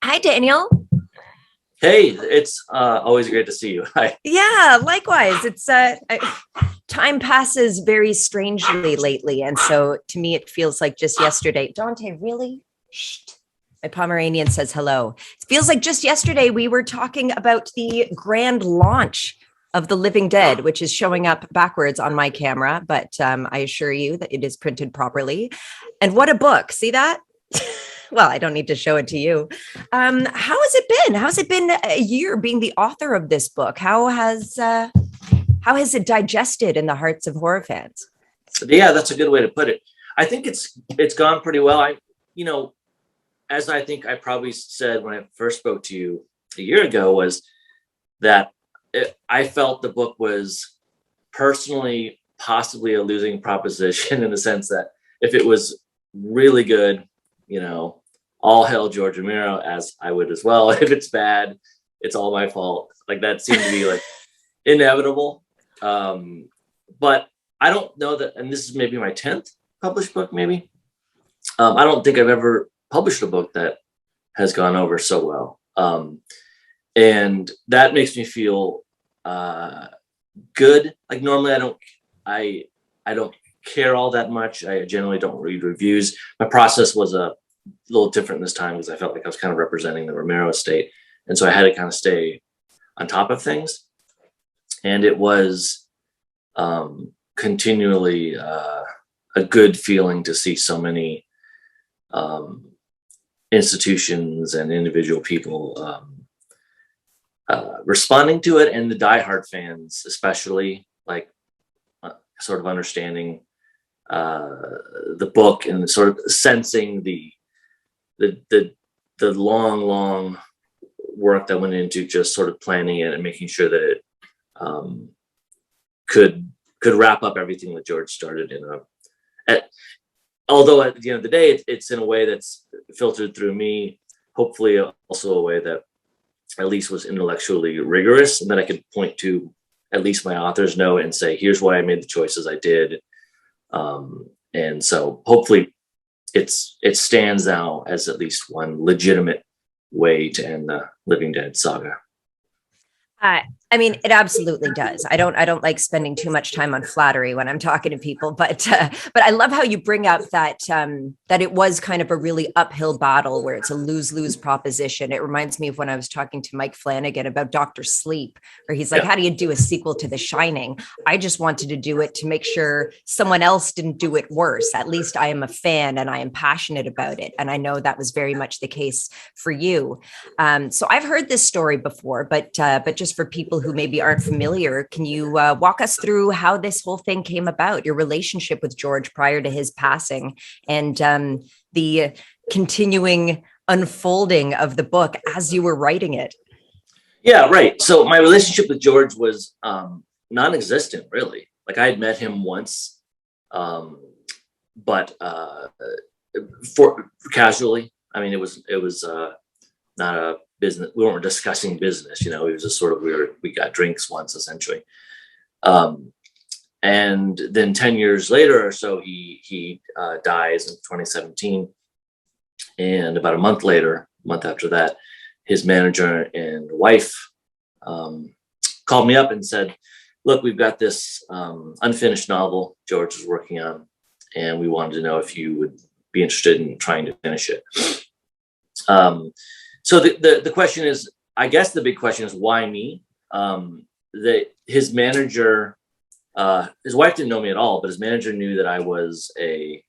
Hi, Daniel. Hey, it's always great to see you. Hi. Yeah, likewise. Time passes very strangely lately, and so to me, it feels like just yesterday. Dante, really? Shh. My Pomeranian says hello. It feels like just yesterday we were talking about the grand launch of The Living Dead, which is showing up backwards on my camera, but I assure you that it is printed properly. And what a book! See that? Well, I don't need to show it to you. How has it been? How's it been a year being the author of this book? How has it digested in the hearts of horror fans? Yeah, that's a good way to put it. I think it's gone pretty well. You know, as I think I probably said when I first spoke to you a year ago, was that I felt the book was personally possibly a losing proposition in the sense that if it was really good, all hail George Romero, as I would as well. If it's bad, it's all my fault. Like that seemed to be like inevitable. But I don't know that, and this is maybe my 10th published book, maybe. I don't think I've ever published a book that has gone over so well. And that makes me feel good. Like normally I don't care all that much. I generally don't read reviews. My process was a little different this time because I felt like I was kind of representing the Romero estate. And so I had to kind of stay on top of things. And it was continually a good feeling to see so many institutions and individual people responding to it, and the diehard fans, especially, like sort of understanding the book and sort of sensing the long work that went into just sort of planning it and making sure that it could wrap up everything that George started although at the end of the day, it's in a way that's filtered through me, hopefully also a way that at least was intellectually rigorous, and that I could point to at least my author's note and say, here's why I made the choices I did. And so hopefully it stands now as at least one legitimate way to end the Living Dead saga. I mean, it absolutely does. I don't like spending too much time on flattery when I'm talking to people, but I love how you bring up that that it was kind of a really uphill battle where it's a lose-lose proposition. It reminds me of when I was talking to Mike Flanagan about Dr. Sleep, where he's like, how do you do a sequel to The Shining? I just wanted to do it to make sure someone else didn't do it worse. At least I am a fan and I am passionate about it. And I know that was very much the case for you. So I've heard this story before, but just for people who maybe aren't familiar, can you walk us through how this whole thing came about, your relationship with George prior to his passing, and the continuing unfolding of the book as you were writing it? Yeah, right. So my relationship with George was non-existent, really. Like I had met him once, but for casually. I mean, it was not a business. We weren't discussing business, it was just sort of we got drinks once essentially. And then 10 years later or so, he dies in 2017. And about a month after that, his manager and wife called me up and said, look, we've got this unfinished novel George is working on, and we wanted to know if you would be interested in trying to finish it. So the question is, I guess the big question is, why me? His manager, his wife didn't know me at all, but his manager knew that I was a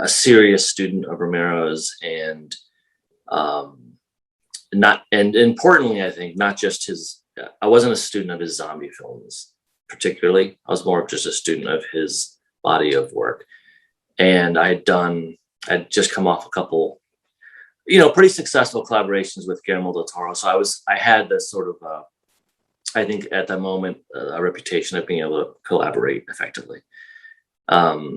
serious student of Romero's, and importantly, I think not just his. I wasn't a student of his zombie films particularly. I was more of just a student of his body of work, and I'd just come off a couple, pretty successful collaborations with Guillermo del Toro. So I had this sort of, I think at that moment, a reputation of being able to collaborate effectively. But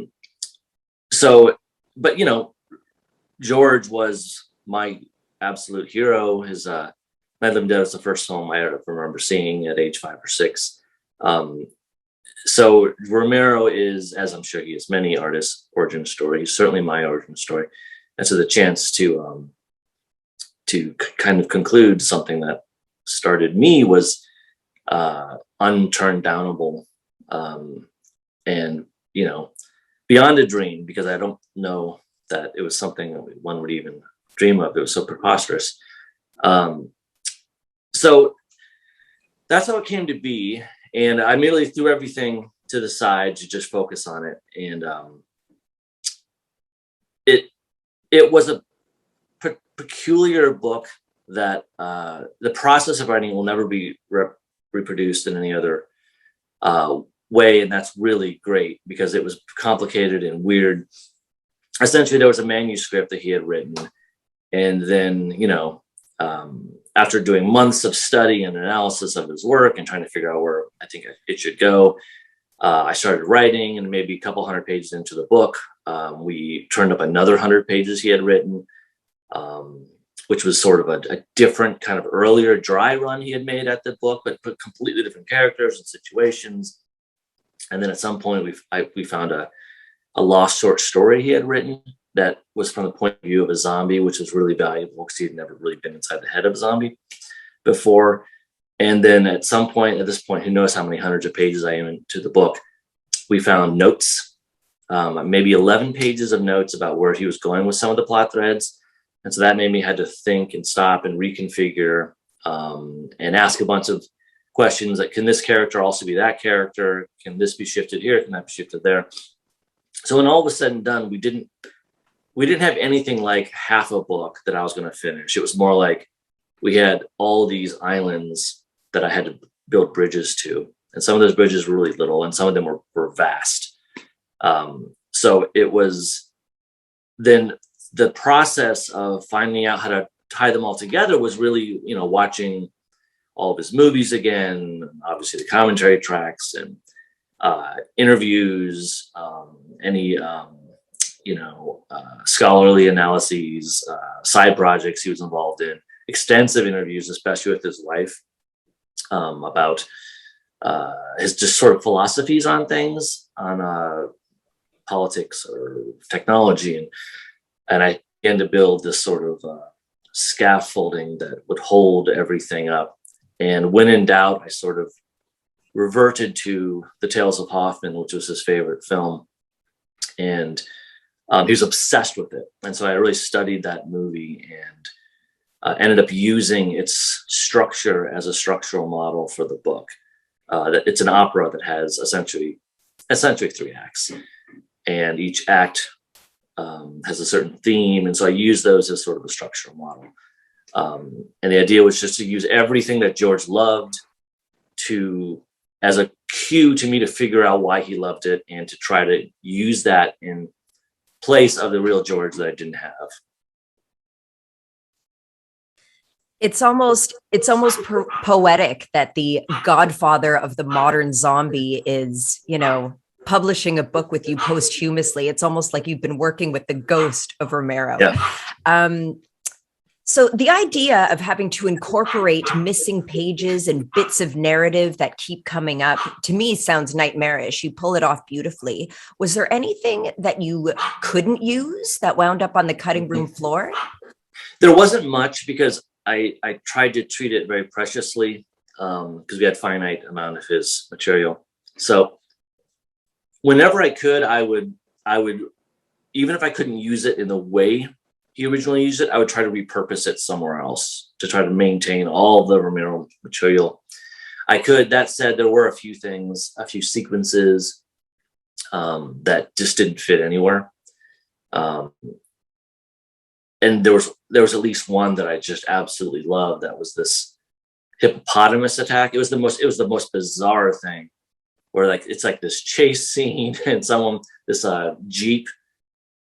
George was my absolute hero. His Night of the Living Dead was the first film I remember seeing at age 5 or 6. So Romero is, as I'm sure he is many artists' origin story, certainly my origin story. And so the chance to kind of conclude something that started me was unturned downable, and beyond a dream, because I don't know that it was something that one would even dream of. It was so preposterous. So that's how it came to be, and I immediately threw everything to the side to just focus on it. And it was a peculiar book that the process of writing will never be reproduced in any other way, and that's really great because it was complicated and weird. Essentially, there was a manuscript that he had written, and then after doing months of study and analysis of his work and trying to figure out where I think it should go, I started writing, and maybe a couple hundred pages into the book, we turned up another 100 pages he had written, which was sort of a different kind of earlier dry run he had made at the book, but put completely different characters and situations. And then at some point we found a lost short story he had written that was from the point of view of a zombie, which was really valuable because he had never really been inside the head of a zombie before. And then at some point, at this point, who knows how many hundreds of pages I am into the book, we found notes, maybe 11 pages of notes about where he was going with some of the plot threads. And so that made me had to think and stop and reconfigure, and ask a bunch of questions like, can this character also be that character? Can this be shifted here? Can that be shifted there? So when all was said and done, we didn't have anything like half a book that I was going to finish. It was more like we had all these islands that I had to build bridges to. And some of those bridges were really little, and some of them were vast. So it was then the process of finding out how to tie them all together was really, watching all of his movies again, obviously the commentary tracks and interviews, any scholarly analyses, side projects he was involved in, extensive interviews, especially with his wife, about his just sort of philosophies on things, on politics or technology, and I began to build this sort of scaffolding that would hold everything up. And when in doubt, I sort of reverted to The Tales of Hoffmann, which was his favorite film, and he was obsessed with it. And so I really studied that movie and ended up using its structure as a structural model for the book. It's an opera that has essentially 3 acts, and each act has a certain theme. And so I use those as sort of a structural model. And the idea was just to use everything that George loved as a cue to me to figure out why he loved it, and to try to use that in place of the real George that I didn't have. It's almost poetic that the godfather of the modern zombie is, publishing a book with you posthumously. It's almost like you've been working with the ghost of Romero. Yeah. So the idea of having to incorporate missing pages and bits of narrative that keep coming up, to me, sounds nightmarish. You pull it off beautifully. Was there anything that you couldn't use that wound up on the cutting room floor? There wasn't much, because I tried to treat it very preciously, because we had finite amount of his material. So whenever I could, I would, even if I couldn't use it in the way he originally used it, I would try to repurpose it somewhere else to try to maintain all the Romero material I could. That said, there were a few sequences that just didn't fit anywhere. And there was at least one that I just absolutely loved. That was this hippopotamus attack. It was the most bizarre thing, where it's like this chase scene and this Jeep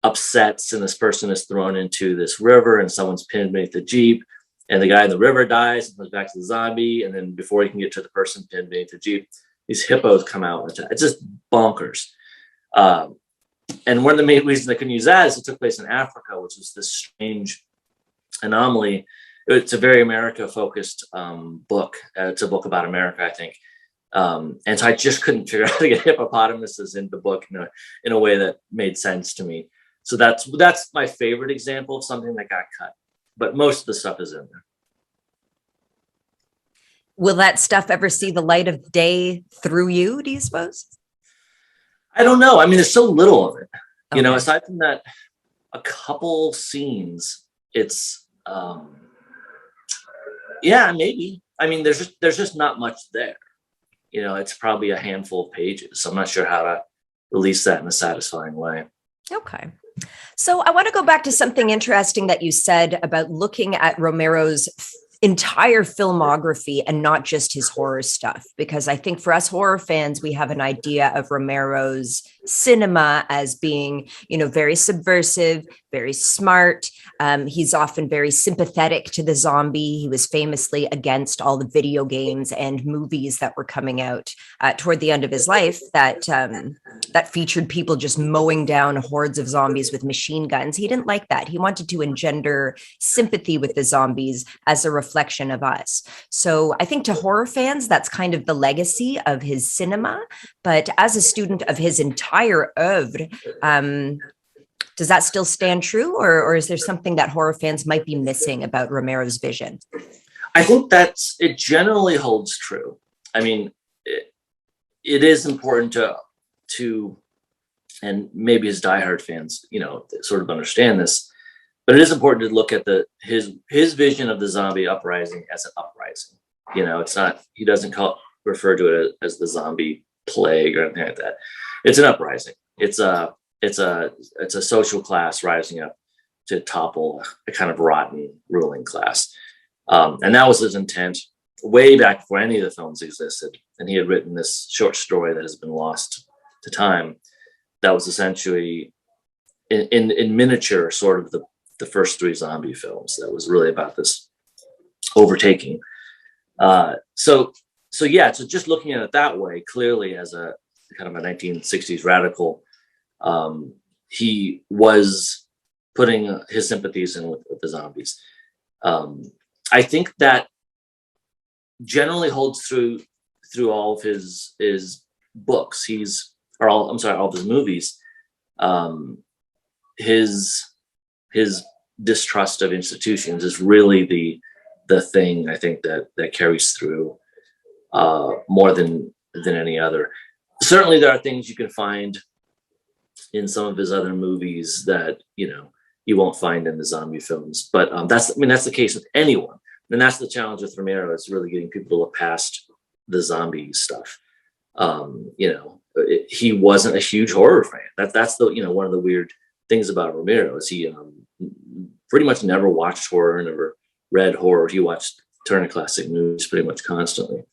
upsets, and this person is thrown into this river, and someone's pinned beneath the Jeep, and the guy in the river dies and goes back to the zombie. And then before he can get to the person pinned beneath the Jeep, these hippos come out and attack. It's just bonkers. And one of the main reasons I couldn't use that is it took place in Africa, which was this strange anomaly. It's a very America-focused book. It's a book about America, I think. And so I just couldn't figure out how to get hippopotamuses in the book in a way that made sense to me. So that's my favorite example of something that got cut. but most of the stuff is in there. Will that stuff ever see the light of day through you, do you suppose? I don't know. I mean, there's so little of it, you know, Okay. aside from that, a couple scenes, it's, yeah, maybe. I mean, there's just not much there. You know, it's probably a handful of pages. So I'm not sure how to release that in a satisfying way. Okay. So I want to go back to something interesting that you said about looking at Romero's entire filmography and not just his horror stuff, because I think for us horror fans, we have an idea of Romero's cinema as being, you know, very subversive, very smart. He's often very sympathetic to the zombie. He was famously against all the video games and movies that were coming out toward the end of his life that featured people just mowing down hordes of zombies with machine guns. He didn't like that. He wanted to engender sympathy with the zombies as a reflection of us. So I think to horror fans, that's kind of the legacy of his cinema. But as a student of his entire oeuvre, does that still stand true, or is there something that horror fans might be missing about Romero's vision? I think it generally holds true. I mean, it is important to, and maybe as diehard fans, you know, sort of understand this, but it is important to look at his vision of the zombie uprising as an uprising. You know, it's not, he doesn't refer to it as the zombie plague or anything like that. It's an uprising. It's a social class rising up to topple a kind of rotten ruling class. And that was his intent way back before any of the films existed. And he had written this short story that has been lost to time. That was essentially in miniature, sort of the first three zombie films. That was really about this overtaking. So yeah, so just looking at it that way, clearly as a kind of a 1960s radical, he was putting his sympathies in with the zombies. I think that generally holds through all of his books. All of his movies. His distrust of institutions is really the thing I think that carries through more than any other. Certainly there are things you can find in some of his other movies that, you know, you won't find in the zombie films, but that's the case with anyone. And that's the challenge with Romero, is really getting people to look past the zombie stuff. You know, he wasn't a huge horror fan. That's the, you know, one of the weird things about Romero is he pretty much never watched horror, never read horror. He watched Turner Classic Movies pretty much constantly.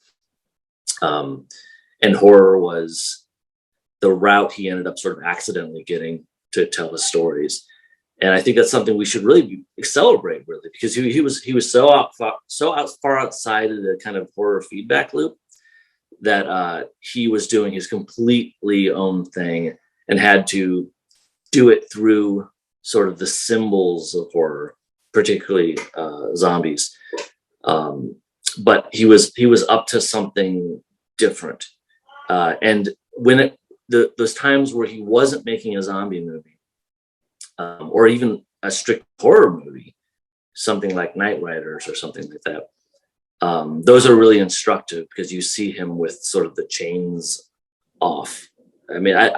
And horror was the route he ended up sort of accidentally getting to tell his stories. And I think that's something we should really celebrate, really, because he was so far outside of the kind of horror feedback loop that he was doing his completely own thing and had to do it through sort of the symbols of horror, particularly zombies. But he was up to something different. And when those times where he wasn't making a zombie movie, or even a strict horror movie, something like Night Riders or something like that, those are really instructive because you see him with sort of the chains off. I mean, I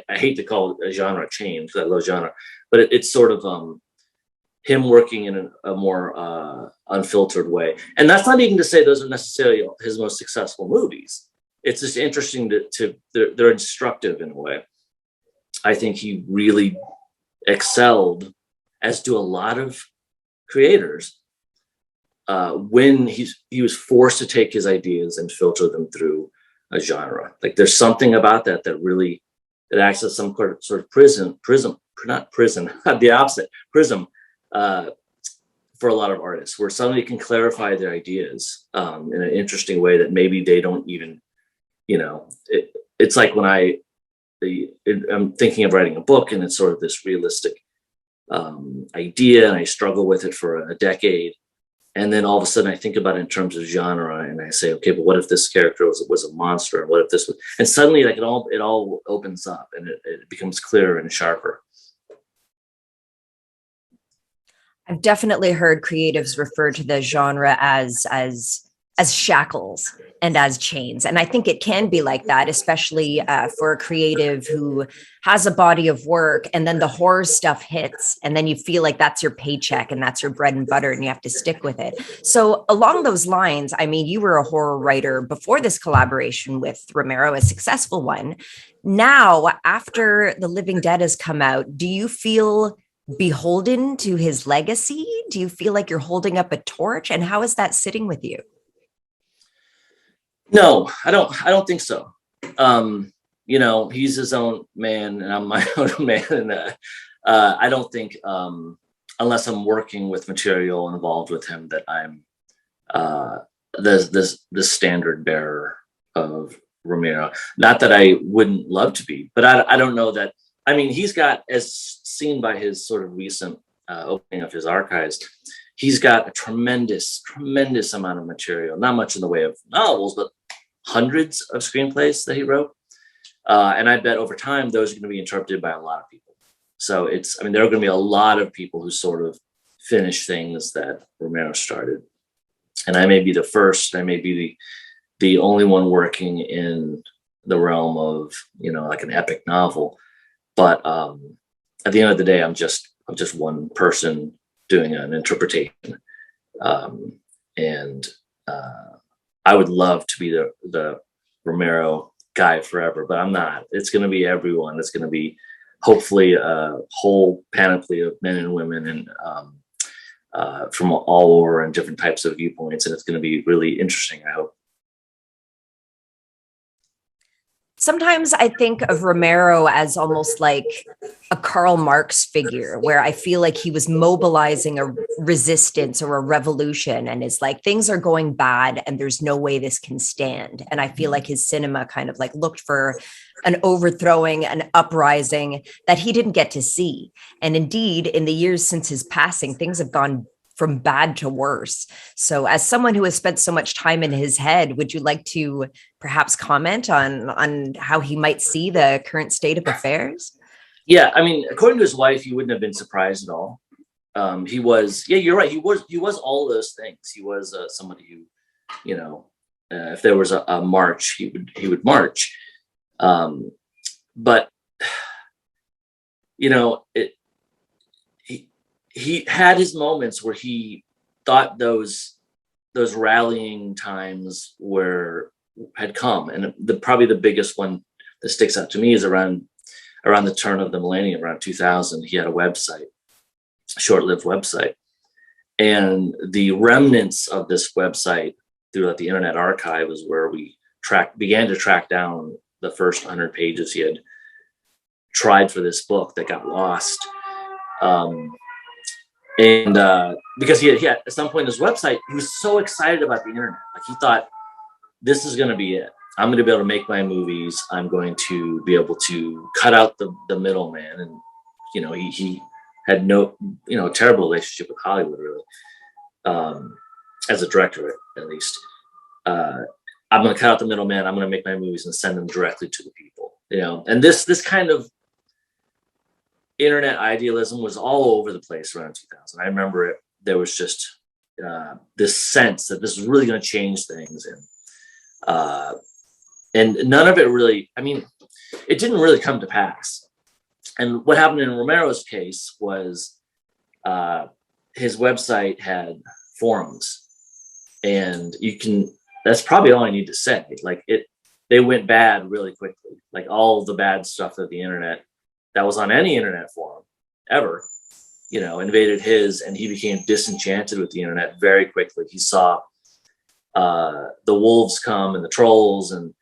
hate to call a genre change because I love genre, but it's sort of him working in a more unfiltered way. And that's not even to say those are necessarily his most successful movies. It's just interesting they're instructive in a way. I think he really excelled, as do a lot of creators, when he was forced to take his ideas and filter them through a genre. Like there's something about that really, it acts as some sort of prism, not prison, the opposite, prism, for a lot of artists, where somebody can clarify their ideas in an interesting way that maybe they don't even, you know, it's like when I'm thinking of writing a book and it's sort of this realistic idea and I struggle with it for a decade. And then all of a sudden I think about it in terms of genre and I say, okay, but what if this character was a monster? And what if this was, and suddenly like it all opens up and it becomes clearer and sharper. I've definitely heard creatives refer to the genre as shackles and as chains, and I think it can be like that, especially for a creative who has a body of work, and then the horror stuff hits, and then you feel like that's your paycheck and that's your bread and butter, and you have to stick with it. So along those lines, I mean, you were a horror writer before this collaboration with Romero, a successful one. Now, after The Living Dead has come out, do you feel beholden to his legacy? Do you feel like you're holding up a torch? And how is that sitting with you? No, I don't think so. He's his own man and I'm my own man. And I don't think, unless I'm working with material involved with him, that I'm uh, the standard bearer of Romero. Not that I wouldn't love to be, but I don't know that. I mean, he's got, as seen by his sort of recent opening of his archives, he's got a tremendous amount of material. Not much in the way of novels, but hundreds of screenplays that he wrote. And I bet over time, those are going to be interpreted by a lot of people. So I mean, there are going to be a lot of people who sort of finish things that Romero started. And I may be the first, I may be the only one working in the realm of, like an epic novel. But at the end of the day, I'm just one person doing an interpretation. And I would love to be the Romero guy forever, but I'm not. It's going to be everyone. It's going to be hopefully a whole panoply of men and women, and from all over and different types of viewpoints. And it's going to be really interesting, I hope. Sometimes I think of Romero as almost like a Karl Marx figure, where I feel like he was mobilizing a resistance or a revolution, and is like, things are going bad and there's no way this can stand. And I feel like his cinema kind of like looked for an overthrowing, an uprising that he didn't get to see. And indeed, in the years since his passing, things have gone from bad to worse. So as someone who has spent so much time in his head, would you like to perhaps comment on how he might see the current state of affairs? Yeah, I mean, according to his wife, he wouldn't have been surprised at all. He was, yeah, you're right. He was all those things. He was somebody who, if there was a march, he would march. But it, he had his moments where he thought those rallying times had come, and probably the biggest one that sticks out to me is around the turn of the millennium, around 2000. He had a website, a short-lived website, and the remnants of this website throughout the Internet Archive was where we began to track down the first 100 pages he had tried for this book that got lost. And because he had at some point in his website, he was so excited about the internet. Like, he thought, this is going to be it. I'm going to be able to make my movies. I'm going to be able to cut out the middleman. And, he had no, terrible relationship with Hollywood, really, as a director, at least. I'm going to cut out the middleman. I'm going to make my movies and send them directly to the people, and this kind of internet idealism was all over the place around 2000. I remember it. There was just this sense that this was really going to change things, and none of it really. I mean, it didn't really come to pass. And what happened in Romero's case was his website had forums, and that's probably all I need to say. Like, they went bad really quickly. Like, all the bad stuff that the internet that was on any internet forum ever, invaded his, and he became disenchanted with the internet very quickly. He saw the wolves come and the trolls, and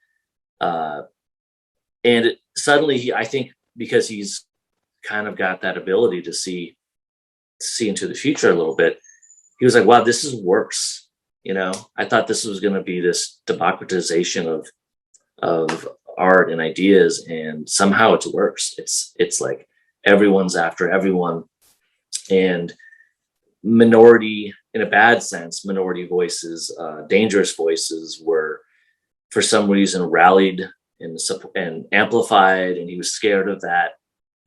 suddenly I think because he's kind of got that ability to see into the future a little bit, he was like, wow, this is worse. I thought this was going to be this democratization of art and ideas, and somehow it's worse. It's like everyone's after everyone, and minority, in a bad sense, minority voices, dangerous voices, were for some reason rallied and amplified, and he was scared of that,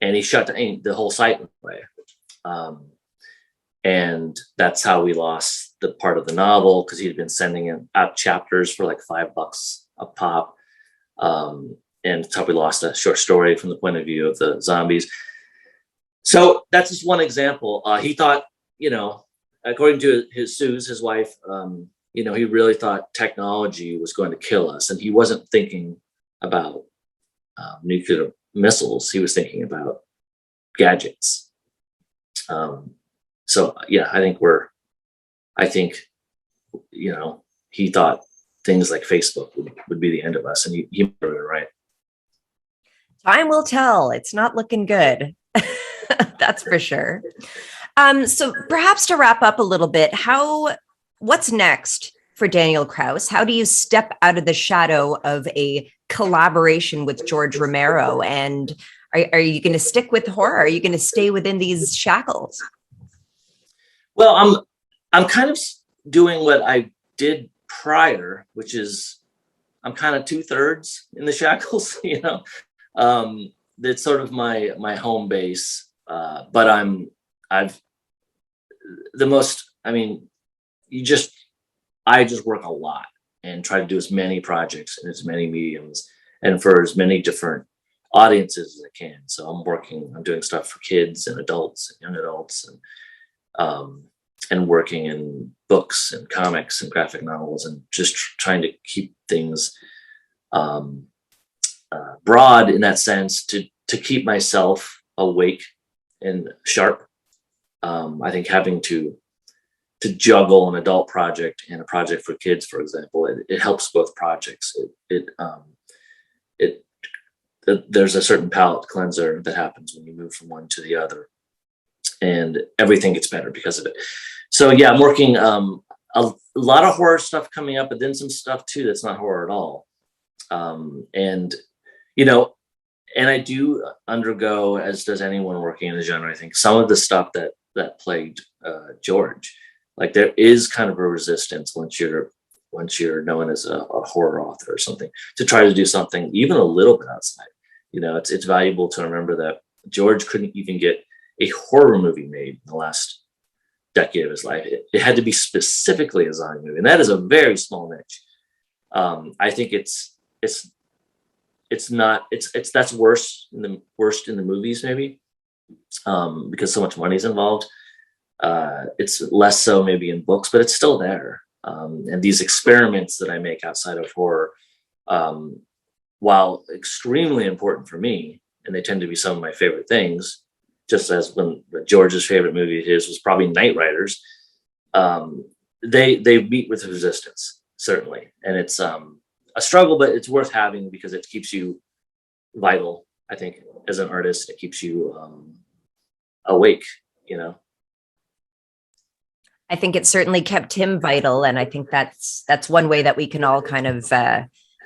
and he shut down the whole site away. And that's how we lost the part of the novel, because he'd been sending out chapters for like $5 a pop. And it's how we lost a short story from the point of view of the zombies. So that's just one example. He thought, according to his wife, he really thought technology was going to kill us, and he wasn't thinking about nuclear missiles. He was thinking about gadgets. So yeah, I think, he thought things like Facebook would be the end of us, and he might have been right. Time will tell. It's not looking good. That's for sure. So perhaps to wrap up a little bit, what's next for Daniel Kraus? How do you step out of the shadow of a collaboration with George Romero? And are you going to stick with horror? Are you going to stay within these shackles? Well, I'm kind of doing what I did prior, which is I'm kind of 2/3 in the shackles, That's sort of my home base. But I just work a lot and try to do as many projects in as many mediums and for as many different audiences as I can. So I'm doing stuff for kids and adults and young adults, and working in books and comics and graphic novels, and just trying to keep things broad in that sense, to keep myself awake and sharp. I think having to juggle an adult project and a project for kids, for example, it helps both projects. There's a certain palate cleanser that happens when you move from one to the other, and everything gets better because of it. So yeah, I'm working a lot of horror stuff coming up, but then some stuff too that's not horror at all. And I do undergo, as does anyone working in the genre, I think, some of the stuff that plagued George. Like, there is kind of a resistance once you're known as a horror author or something, to try to do something even a little bit outside. It's valuable to remember that George couldn't even get a horror movie made in the last decade of his life. It had to be specifically a zombie movie, and that is a very small niche. I think that's worst in the movies, maybe, because so much money's involved. It's less so maybe in books, but it's still there. And these experiments that I make outside of horror, while extremely important for me, and they tend to be some of my favorite things, just as when George's favorite movie of his was probably Night Riders, they meet with resistance, certainly. And it's a struggle, but it's worth having because it keeps you vital. I think as an artist, it keeps you awake, I think it certainly kept him vital. And I think that's one way that we can all kind of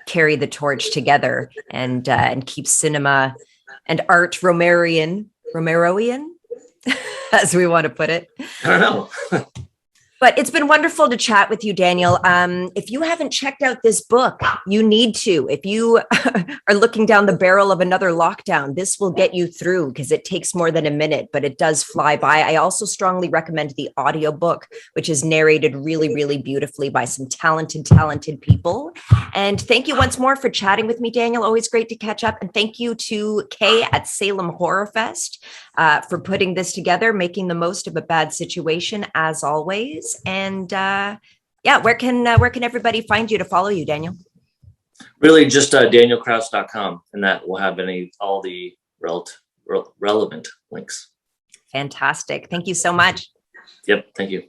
carry the torch together and keep cinema and art Romeroian, as we want to put it. I don't know. But it's been wonderful to chat with you, Daniel. If you haven't checked out this book, you need to. If you are looking down the barrel of another lockdown, this will get you through, because it takes more than a minute, but it does fly by. I also strongly recommend the audiobook, which is narrated really, really beautifully by some talented people. And thank you once more for chatting with me, Daniel. Always great to catch up. And thank you to Kay at Salem Horror Fest for putting this together, making the most of a bad situation, as always. And where can everybody find you to follow you, Daniel? Really, just danielkraus.com, and that will have all the relevant links. Fantastic. Thank you so much. Yep. Thank you.